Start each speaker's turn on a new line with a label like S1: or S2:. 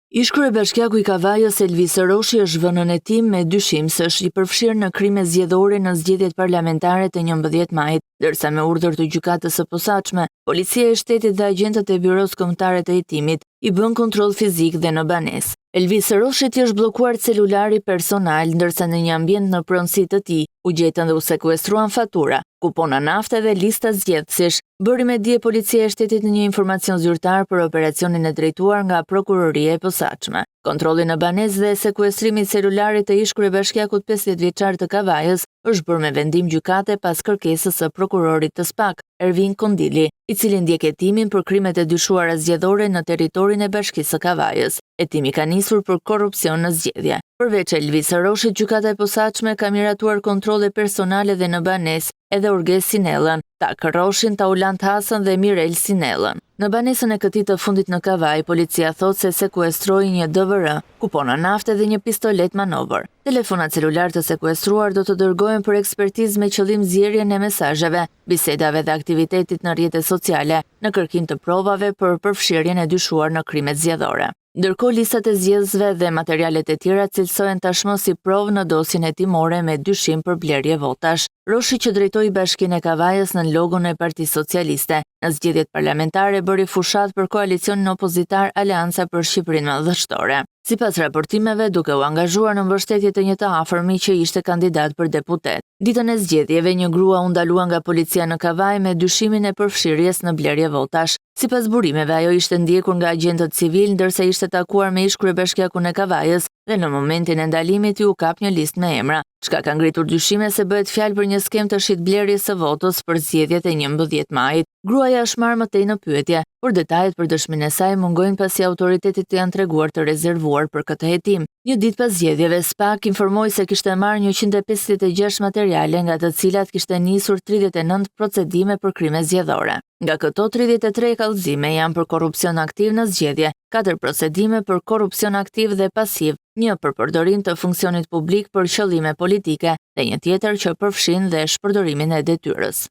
S1: Ish kryebashkiaku i Kavajës Elvis Roshi është vënë në hetim me dyshim se është i përfshirë në krime zgjedhore në zgjedhjet parlamentare të 11 majit, ndërsa me urdhër të gjykatës së posaçme, policia e shtetit dhe agjentët e Byros Kombëtare të Hetimit i bën kontroll fizik dhe në banesë. Elvis Roshit i është bllokuar celulari personal, ndërsa në një ambient në pronësi të tij u gjetën dhe u sekuestruan fatura, kupona nafte dhe lista zgjedhësish, bëri me dije policia e shtetit në një informacion zyrtar për operacionin e drejtuar nga prokuroria e posaçme. Kontrolli në banesë dhe sekuestrimi i celularit të ish kryebashkiakut 50 vjeçar të Kavajës është bërë me vendim gjykate pas kërkesës së prokurorit të SPAK, Ervin Kondili, i cili ndjek hetimin për krimet e dyshuara zgjedhore në territorin e Bashkisë së Kavajës. Hetimi ka nisur për korrupsion në zgjedhje. Përveç Elvis Roshit, gjykata e posaçme ka miratuar kontrolle personale dhe në banesë edhe Urges Sinellën, Tak Roshin, Taulant Hasan dhe Mirel Sinellën. Në banesën e këtij të fundit në Kavaj, policia thotë se sekuestroi një DVR, kupona nafte dhe një pistolet manovër. Telefonat celular të sekuestruar do të dërgohen për ekspertizë me qëllim zgjerrjen e mesazheve, bisedave dhe aktivitetit në rrjetet sociale, në kërkim të provave për përfshirjen e dyshuar në krimet zgjedhore. Ndërkohë, listat e zgjedhësve dhe materialet e tjera cilësohen tashmë si provë në dosjen hetimore me dyshim për blerje votash. Roshi, që drejtoi Bashkinë e Kavajës në logon e Partisë Socialiste, në zgjedhjet parlamentare bëri fushat për koalicionin opozitar Aleanca për Shqipërinë Madhështore. Sipas raportimeve, duke u angazhuar në mbështetje të një të afërmi që ishte kandidat për deputet. Ditën e zgjedhjeve, një grua u ndalua nga policia në Kavaj me dyshimin e përfshirjes në blerje votash. Sipas burimeve, ajo ishte ndjekur nga agjentët civil, ndërsa ishte takuar me ish kryebashkiakun e Kavajës dhe në momentin e ndalimit u kap një listë me emra, çka ka ngritur dyshime se bëhet fjalë për një skem të shitblerjes së votës për zgjedhjet e 11 majit. Gruaja është marrë mëtej në pyetje, por detajet për dëshminë e saj mungojnë pasi autoritetet janë treguar të rezervuar për këtë hetim. Një ditë pas zgjedhjeve, SPAK informoi se kishte marrë 156 materiale, nga të cilat kishte nisur 39 procedime për krime zgjedhore. Nga këto 33 kallëzime janë për korrupsion aktiv në zgjedhje, 4 procedime për korrupsion aktiv dhe pasiv, një për përdorim të funksionit publik për qëllime politike dhe një tjetër që përfshin dhe shpërdorimin e detyrës.